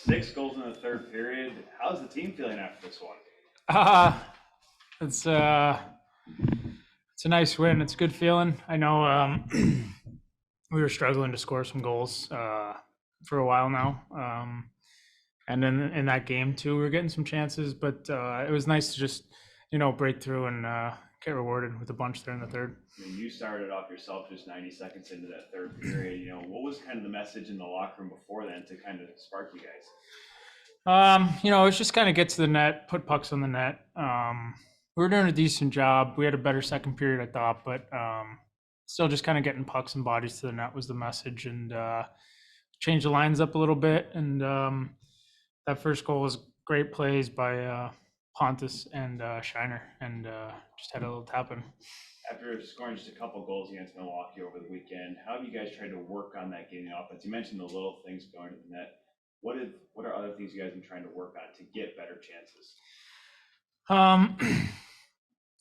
6 goals in the third period. How's the team feeling after this one? It's it's a nice win. It's a good feeling. I know we were struggling to score some goals for a while now. And then in that game too, we were getting some chances, but it was nice to just, break through and get rewarded with a bunch there in the third. I mean, you started off yourself just 90 seconds into that third period. What was kind of the message in the locker room before then to kind of spark you guys? It was just kind of get to the net, put pucks on the net. We were doing a decent job. We had a better second period, I thought, but still just kind of getting pucks and bodies to the net was the message, and change the lines up a little bit. And that first goal was great plays by Pontus and Shiner, and just had a little tap in. After scoring just a couple goals against Milwaukee over the weekend, how have you guys tried to work on that game in offense? You mentioned the little things going to the net. What are other things you guys have been trying to work on to get better chances?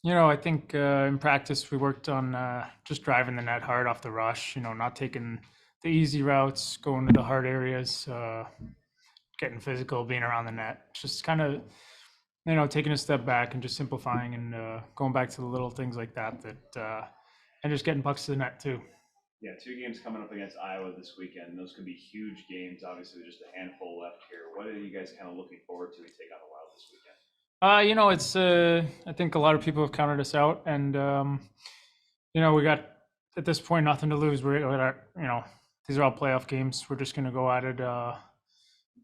I think in practice we worked on just driving the net hard off the rush, not taking the easy routes, going to the hard areas, getting physical, being around the net. Just kind of, taking a step back and just simplifying and going back to the little things like that, and just getting pucks to the net too. Yeah, 2 games coming up against Iowa this weekend. Those could be huge games, obviously, with just a handful left here. What are you guys kind of looking forward to take on the Wild this weekend? It's I think a lot of people have counted us out, and we got at this point nothing to lose. These are all playoff games. We're just going to go at it,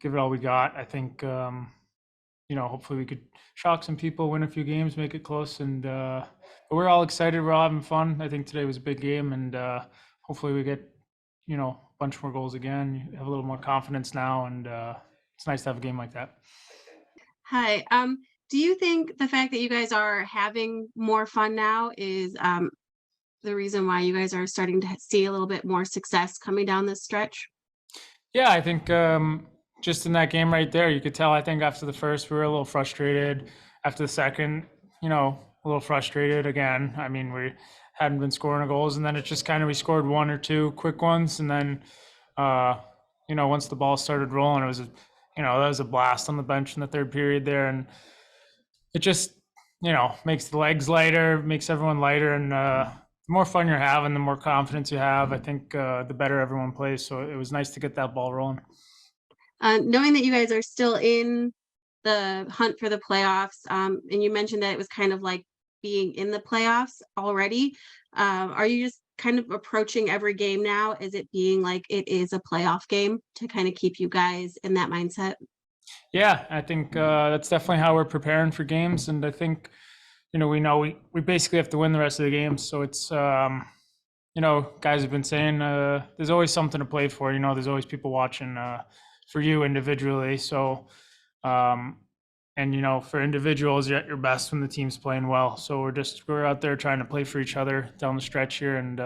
give it all we got. I think hopefully we could shock some people, win a few games, make it close, and but we're all excited. We're all having fun. I think today was a big game, and hopefully we get a bunch more goals again. You have a little more confidence now, and it's nice to have a game like that. Hi. Do you think the fact that you guys are having more fun now is the reason why you guys are starting to see a little bit more success coming down this stretch? Yeah, I think just in that game right there, you could tell, I think after the first, we were a little frustrated. After the second, a little frustrated again. I mean, we hadn't been scoring goals, and then it just kind of, we scored 1 or 2 quick ones. And then, once the ball started rolling, it was, that was a blast on the bench in the third period there. And it just, makes the legs lighter, makes everyone lighter. And the more fun you're having, the more confidence you have. I think the better everyone plays. So it was nice to get that ball rolling. Knowing that you guys are still in the hunt for the playoffs, and you mentioned that it was kind of like being in the playoffs already, are you just kind of approaching every game now as it being like it is a playoff game to kind of keep you guys in that mindset? Yeah, I think that's definitely how we're preparing for games. And I think, we know we basically have to win the rest of the games. So it's, guys have been saying there's always something to play for. There's always people watching for you individually. So, for individuals, you're at your best when the team's playing well. So we're out there trying to play for each other down the stretch here, and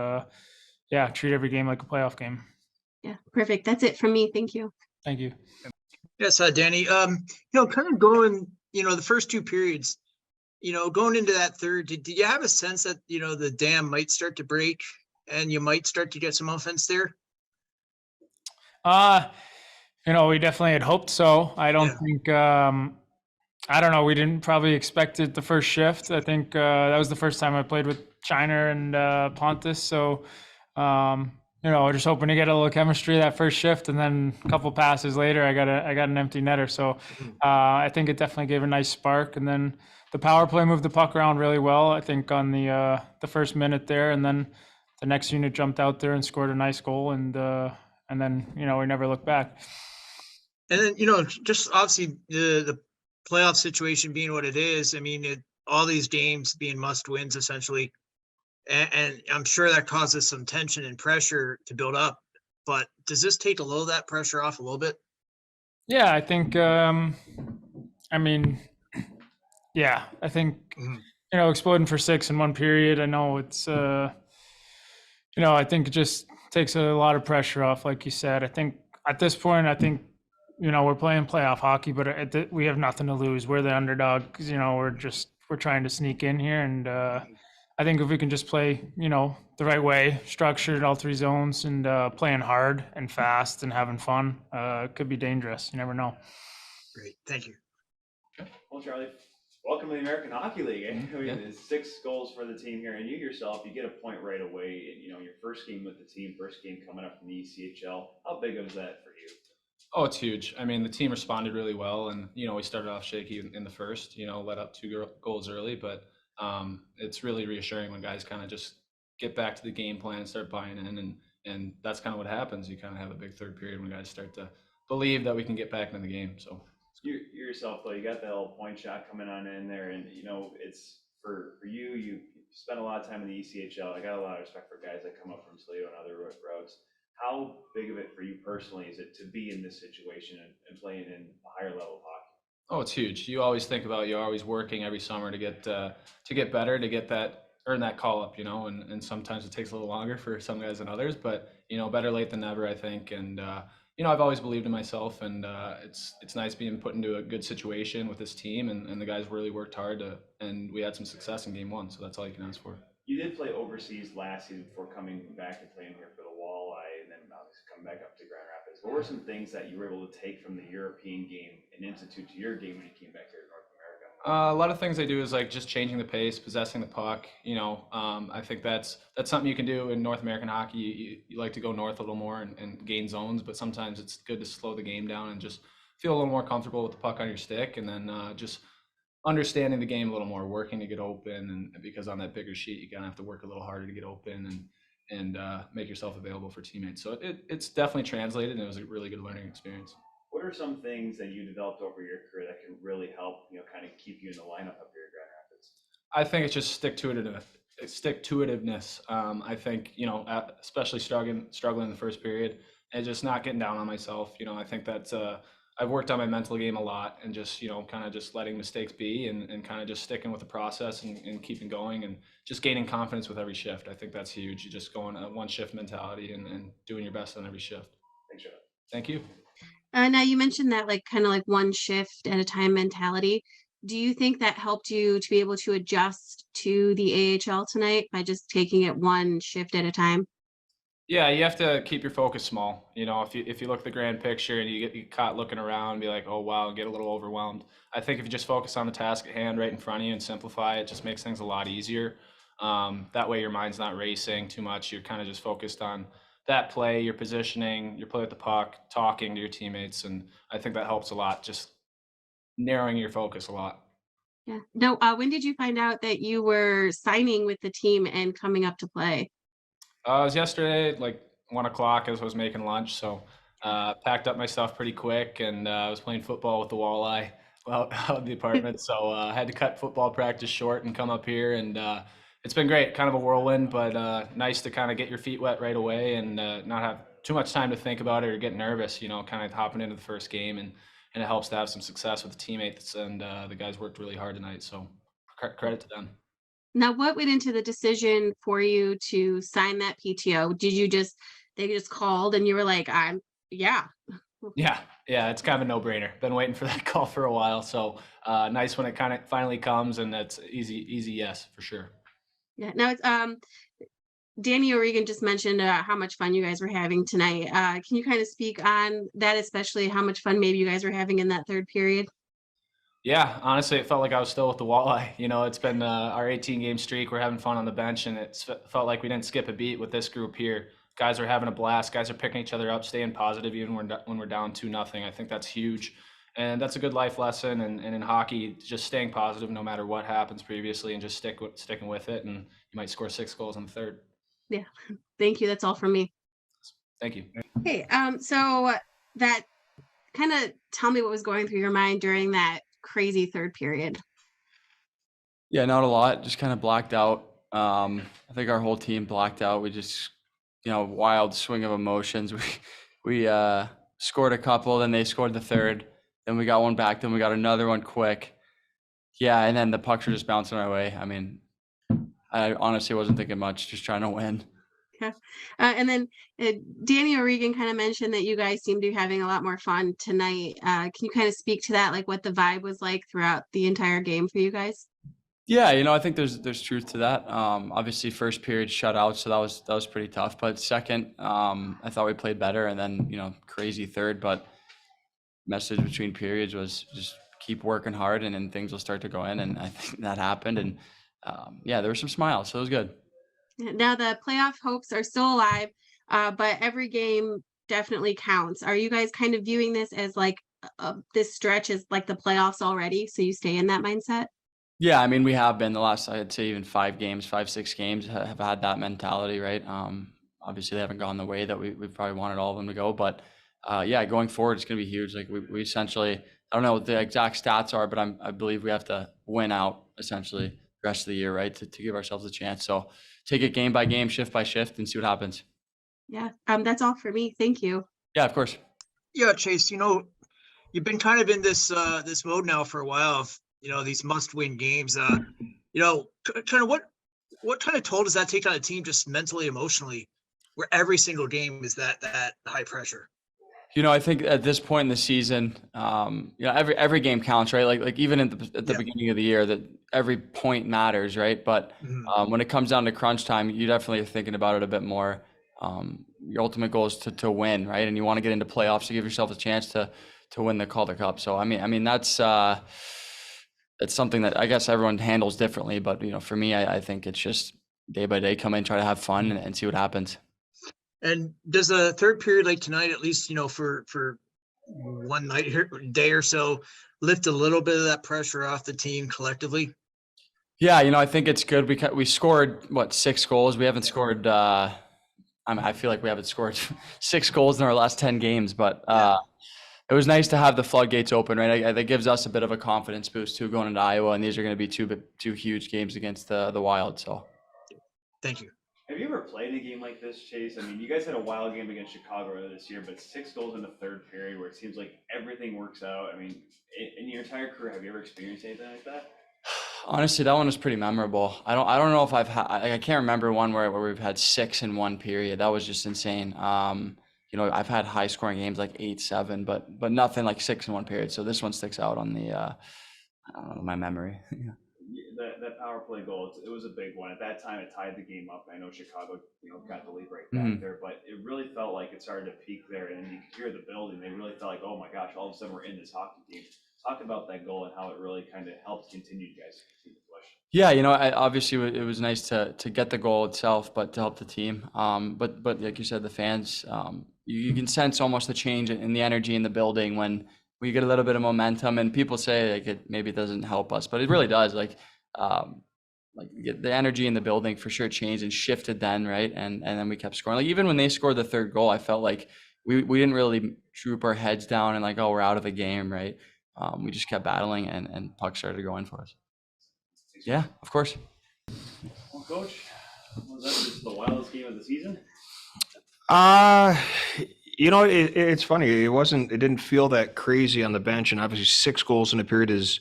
treat every game like a playoff game. Yeah, perfect. That's it from me. Thank you. Thank you. Yes, Danny. Kind of going, the first 2 periods, going into that third, did you have a sense that, the dam might start to break and you might start to get some offense there? We definitely had hoped so. I don't think, I don't know, we didn't probably expect it the first shift. I think that was the first time I played with Shiner and Pontus. So, we're just hoping to get a little chemistry that first shift, and then a couple passes later, I got an empty netter. So I think it definitely gave a nice spark. And then the power play moved the puck around really well, I think, on the first minute there. And then the next unit jumped out there and scored a nice goal. And then, we never looked back. And then, just obviously the playoff situation being what it is, I mean, all these games being must wins essentially. And I'm sure that causes some tension and pressure to build up. But does this take a little of that pressure off a little bit? Yeah, I think, I think, exploding for 6 in 1 period, I know it's, I think it just takes a lot of pressure off, like you said. I think at this point, we're playing playoff hockey, but we have nothing to lose. We're the underdog because, we're trying to sneak in here. And I think if we can just play, the right way, structured all three zones, and playing hard and fast and having fun, it could be dangerous. You never know. Great, thank you. Well, Charlie, welcome to the American Hockey League. I mean, Yeah. it's 6 goals for the team here, and you yourself, you get a point right away. And, your first game with the team, first game coming up from the ECHL. How big was that for you? Oh, it's huge. I mean, the team responded really well, and we started off shaky in the first. Let up 2 goals early, but it's really reassuring when guys kind of just get back to the game plan and start buying in, and that's kind of what happens. You kind of have a big third period when guys start to believe that we can get back into the game. So You yourself, though, you got that little point shot coming on in there, and it's for you. You spent a lot of time in the ECHL. I got a lot of respect for guys that come up from Toledo and other roads. How big of it for you personally is it to be in this situation and playing in a higher level of hockey? oh, it's huge. You always think about you're always working every summer to get better, to get that earn that call up, and sometimes it takes a little longer for some guys than others, but better late than never, I think. And I've always believed in myself, and it's nice being put into a good situation with this team, and the guys really worked hard and we had some success in game 1, so that's all you can ask for. You did play overseas last season before coming back and playing here for the Walleye, and then obviously coming back up to Grand Rapids. What were some things that you were able to take from the European game and institute to your game when you came back here to North America? A lot of things I do is like just changing the pace, possessing the puck. I think that's something you can do in North American hockey. You like to go north a little more and gain zones, but sometimes it's good to slow the game down and just feel a little more comfortable with the puck on your stick, and then just understanding the game a little more, working to get open, and because on that bigger sheet you kind of have to work a little harder to get open and make yourself available for teammates. So it's definitely translated, and it was a really good learning experience. What are some things that you developed over your career that can really help, kind of keep you in the lineup up here at Grand Rapids? I think it's just stick-to-itiveness. I think, especially struggling in the first period and just not getting down on myself. I think that I've worked on my mental game a lot, and just, kind of just letting mistakes be and kind of just sticking with the process and keeping going and just gaining confidence with every shift. I think that's huge. You just go on a one shift mentality and doing your best on every shift. Thanks, Charlie. Thank you. Now you mentioned that kind of one shift at a time mentality. Do you think that helped you to be able to adjust to the AHL tonight by just taking it one shift at a time? Yeah, you have to keep your focus small. If you look at the grand picture and you get caught looking around and be like, oh wow, and get a little overwhelmed. I think if you just focus on the task at hand right in front of you and simplify it, just makes things a lot easier. That way your mind's not racing too much. You're kind of just focused on that play, your positioning, your play with the puck, talking to your teammates, and I think that helps a lot, just narrowing your focus a lot. Yeah. No, when did you find out that you were signing with the team and coming up to play? It was yesterday, like 1 o'clock as I was making lunch, so packed up my stuff pretty quick, and I was playing football with the Walleye out of the apartment, so I had to cut football practice short and come up here, and it's been great, kind of a whirlwind, but nice to kind of get your feet wet right away and not have too much time to think about it or get nervous, kind of hopping into the first game, and it helps to have some success with the teammates, and the guys worked really hard tonight, so credit to them. Now, what went into the decision for you to sign that PTO? They just called and you were like, yeah. Yeah, it's kind of a no-brainer. Been waiting for that call for a while, so nice when it kind of finally comes, and that's easy yes, for sure. Yeah. Now it's Danny O'Regan just mentioned how much fun you guys were having tonight. Can you kind of speak on that, especially how much fun maybe you guys were having in that third period? Yeah, honestly, it felt like I was still with the Walleye. It's been our 18-game streak. We're having fun on the bench, and it felt like we didn't skip a beat with this group here. Guys are having a blast. Guys are picking each other up, staying positive even when we're down 2-0. I think that's huge, and that's a good life lesson. And in hockey, just staying positive no matter what happens previously, and just sticking with it. And you might score 6 goals in the third. Yeah, thank you. That's all from me. Thank you. Hey, so that kind of tell me what was going through your mind during that crazy third period. Yeah, not a lot. Just kind of blacked out. I think our whole team blacked out. We just, wild swing of emotions. We scored a couple, then they scored the third, then we got one back, then we got another one quick. Yeah, and then the pucks were just bouncing our way. I mean, I honestly wasn't thinking much, just trying to win. Yeah. And then Danny O'Regan kind of mentioned that you guys seem to be having a lot more fun tonight. Can you kind of speak to that, like what the vibe was like throughout the entire game for you guys? Yeah, I think there's truth to that. Obviously, first period shut out, so that was pretty tough. But second, I thought we played better, and then crazy third. But message between periods was just keep working hard, and then things will start to go in, and I think that happened. And yeah, there were some smiles, so it was good. Now the playoff hopes are still alive, but every game definitely counts. Are you guys kind of viewing this as like this stretch is like the playoffs already, so you stay in that mindset? Yeah, I mean, we have been the last, I'd say even 6 games have had that mentality, right? Obviously, they haven't gone the way that we probably wanted all of them to go, but yeah, going forward, it's going to be huge. Like we essentially, I don't know what the exact stats are, but I believe we have to win out essentially the rest of the year, right, to give ourselves a chance. So take it game by game, shift by shift, and see what happens. Yeah, that's all for me. Thank you. Yeah, of course. Yeah, Chase, you've been kind of in this mode now for a while of, these must-win games. Kind of what kind of toll does that take on a team just mentally, emotionally, where every single game is that high pressure? I think at this point in the season, every game counts, right? Like even at the beginning of the year, that every point matters, right? But when it comes down to crunch time, you definitely are thinking about it a bit more. Your ultimate goal is to win, right? And you want to get into playoffs to give yourself a chance to win the Calder Cup. So I mean that's something that I guess everyone handles differently. But for me, I think it's just day by day, come in, try to have fun, and see what happens. And does the third period like tonight, at least, for one night here, day or so, lift a little bit of that pressure off the team collectively? Yeah, I think it's good. We scored 6 goals. We haven't scored. I feel like we haven't scored 6 goals in our last 10 games, but it was nice to have the floodgates open, right? That gives us a bit of a confidence boost too going into Iowa, and these are going to be two huge games against the Wild. So, thank you. Have you ever played a game like this, Chase? I mean, you guys had a wild game against Chicago earlier this year, but 6 goals in the third period where it seems like everything works out. I mean, in your entire career, have you ever experienced anything like that? Honestly, that one was pretty memorable. I don't know if I can't remember one where we've had 6 in one period. That was just insane. I've had high scoring games like 8-7, but nothing like 6 in one period. So this one sticks out on the I don't know, my memory. Yeah. That power play goal, it was a big one. At that time, it tied the game up. I know Chicago, got the lead right back there, but it really felt like it started to peak there, and you could hear the building. They really felt like, oh my gosh, all of a sudden we're in this hockey game. Talk about that goal and how it really kind of helped continue you guys to push. Yeah, obviously it was nice to get the goal itself, but to help the team. But like you said, the fans, you can sense almost the change in the energy in the building when we get a little bit of momentum. And people say like maybe it doesn't help us, but it really does. Like the energy in the building for sure changed and shifted then, right? And then we kept scoring. Like even when they scored the third goal, I felt like we didn't really droop our heads down and like, oh, we're out of the game, right? We just kept battling and puck started to go in for us. Yeah, of course. Well, Coach, was that just the wildest game of the season? It's funny. It didn't feel that crazy on the bench, and obviously 6 goals in a period is,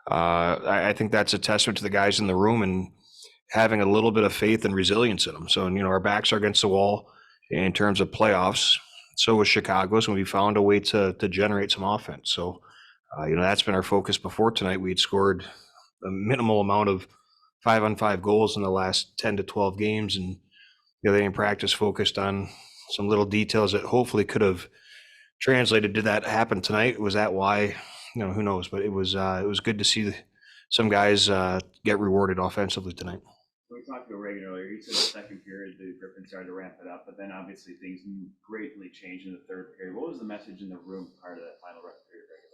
I think that's a testament to the guys in the room and having a little bit of faith and resilience in them. So, our backs are against the wall in terms of playoffs. So was Chicago's, and we found a way to generate some offense. So, that's been our focus before tonight. We had scored a minimal amount of 5-on-5 goals in the last 10 to 12 games, and they in practice focused on some little details that hopefully could have translated. Did that happen tonight? Was that why? Who knows? But it was good to see some guys get rewarded offensively tonight. We talked to Reagan earlier. He said the second period the Griffins started to ramp it up, but then obviously things greatly changed in the third period. What was the message in the room prior to that final period regulation?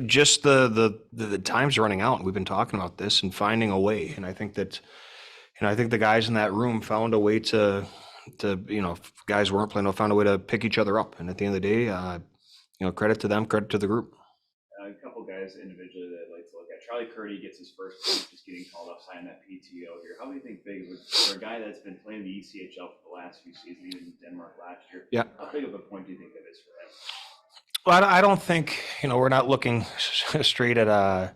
Just the time's running out. We've been talking about this and finding a way, and I think that I think the guys in that room found a way to if guys weren't playing, found a way to pick each other up. And at the end of the day, credit to them, credit to the group. A couple guys individually that I'd like to look at. Charlie Curti gets his first point, just getting called up, signing that PTO here. How do you think big for a guy that's been playing the ECHL for the last few seasons, even in Denmark last year? Yeah. How big of a point do you think that is for him? Well, I don't think, we're not looking straight at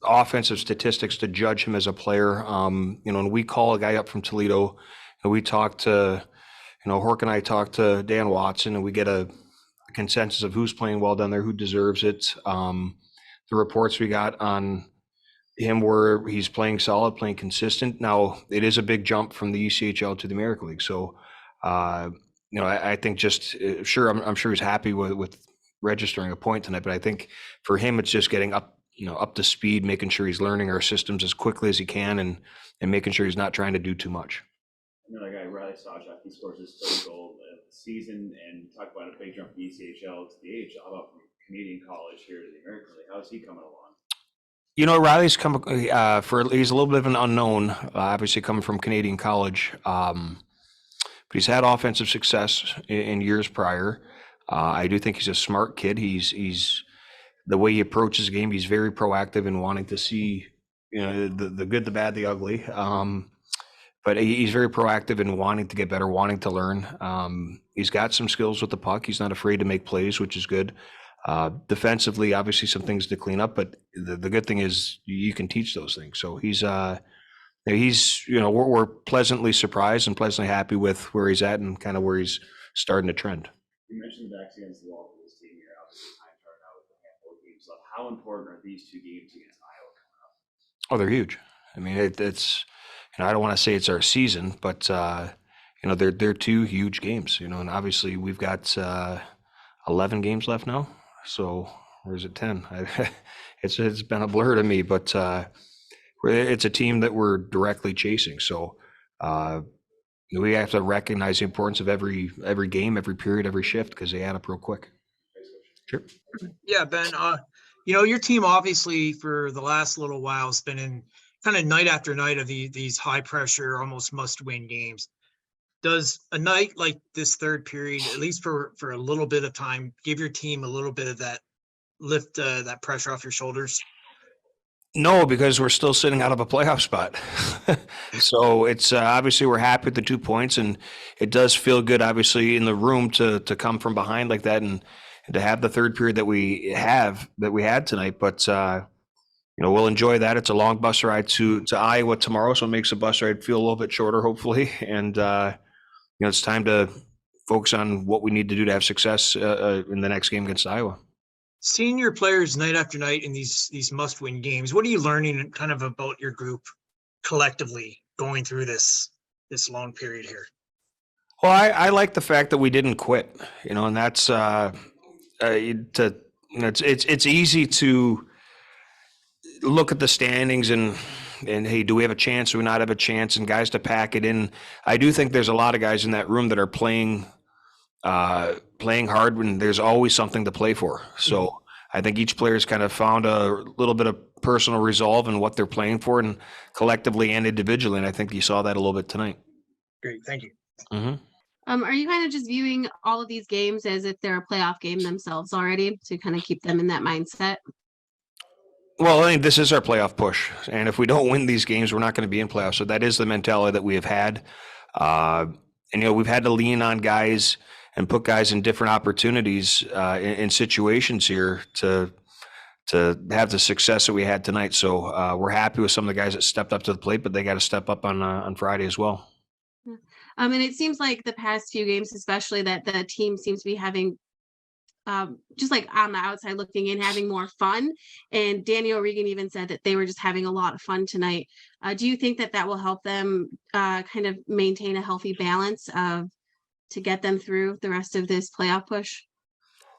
offensive statistics to judge him as a player. When we call a guy up from Toledo, and we talk to, Hork and I talk to Dan Watson, and we get a consensus of who's playing well down there, who deserves it. the reports we got on him were he's playing solid, playing consistent. Now it is a big jump from the ECHL to the American League. So, I think just sure, I'm sure he's happy with registering a point tonight, but I think for him, it's just getting up to speed, making sure he's learning our systems as quickly as he can and making sure he's not trying to do too much. Another guy, Sawchuk, he scores his third goal of the season, and talk about a big jump from the ECHL to the AHL. How about from Canadian college here to the American League? How's he coming along? Riley's come he's a little bit of an unknown, obviously coming from Canadian college, but he's had offensive success in years prior. I do think he's a smart kid. He's the way he approaches the game. He's very proactive in wanting to see, the good, the bad, the ugly. But he's very proactive in wanting to get better, wanting to learn. He's got some skills with the puck. He's not afraid to make plays, which is good. Defensively, obviously some things to clean up, but the good thing is you can teach those things. So we're pleasantly surprised and pleasantly happy with where he's at and kind of where he's starting to trend. You mentioned the backs against the wall for this team here. Obviously, time hard now with a handful of games left. How important are these two games against Iowa coming up? Oh, they're huge. I mean, it's I don't want to say it's our season, but they're two huge games. And obviously we've got 11 games left now. So, or is it 10? It's been a blur to me, but it's a team that we're directly chasing. So we have to recognize the importance of every game, every period, every shift, because they add up real quick. Sure. Yeah, Ben, your team obviously for the last little while has been in kind of night after night of these high pressure, almost must win games. Does a night like this third period, at least for a little bit of time, give your team a little bit of that lift, that pressure off your shoulders? No, because we're still sitting out of a playoff spot. So it's obviously we're happy with the 2 points, and it does feel good, obviously, in the room to come from behind like that and to have the third period that we had tonight. But we'll enjoy that. It's a long bus ride to Iowa tomorrow, so it makes the bus ride feel a little bit shorter, hopefully. And it's time to focus on what we need to do to have success in the next game against Iowa. Seeing your players night after night in these must-win games, what are you learning kind of about your group collectively going through this long period here? Well, I like the fact that we didn't quit, and that's it's easy to look at the standings and hey, do we have a chance? Do we not have a chance? And guys to pack it in. I do think there's a lot of guys in that room that are playing hard when there's always something to play for. So I think each player's kind of found a little bit of personal resolve in what they're playing for, and collectively and individually. And I think you saw that a little bit tonight. Great, thank you. Mm-hmm. Are you kind of just viewing all of these games as if they're a playoff game themselves already to kind of keep them in that mindset? Well, I think this is our playoff push, and if we don't win these games, we're not going to be in playoffs. So that is the mentality that we have had, and we've had to lean on guys and put guys in different opportunities in situations here to have the success that we had tonight. So we're happy with some of the guys that stepped up to the plate, but they got to step up on Friday as well. And it seems like the past few games, especially, that the team seems to be having just like on the outside looking in, having more fun. And Danny O'Regan even said that they were just having a lot of fun tonight. Do you think that will help them kind of maintain a healthy balance to get them through the rest of this playoff push?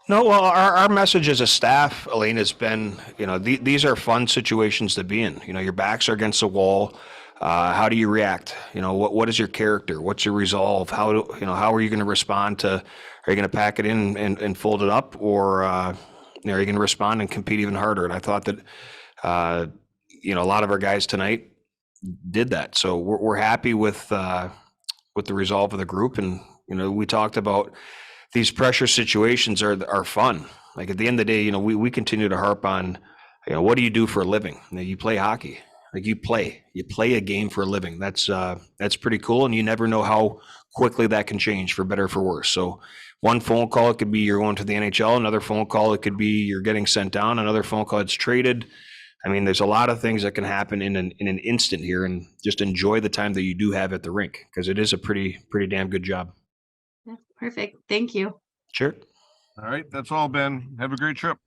No, well, our message as a staff, Elaine, has been, these are fun situations to be in. Your backs are against the wall. How do you react? What is your character? What's your resolve? How are you going to respond to? Are you going to pack it in and fold it up, or are you going to respond and compete even harder? And I thought that a lot of our guys tonight did that. So we're happy with the resolve of the group. And we talked about these pressure situations are fun. Like at the end of the day, we continue to harp on, what do you do for a living? You play hockey. Like you play a game for a living. That's pretty cool. And you never know how quickly that can change, for better or for worse. So one phone call, it could be you're going to the NHL. Another phone call, it could be you're getting sent down. Another phone call, it's traded. I mean, there's a lot of things that can happen in an instant here, and just enjoy the time that you do have at the rink, because it is a pretty damn good job. Yeah, perfect. Thank you. Sure. All right. That's all, Ben. Have a great trip.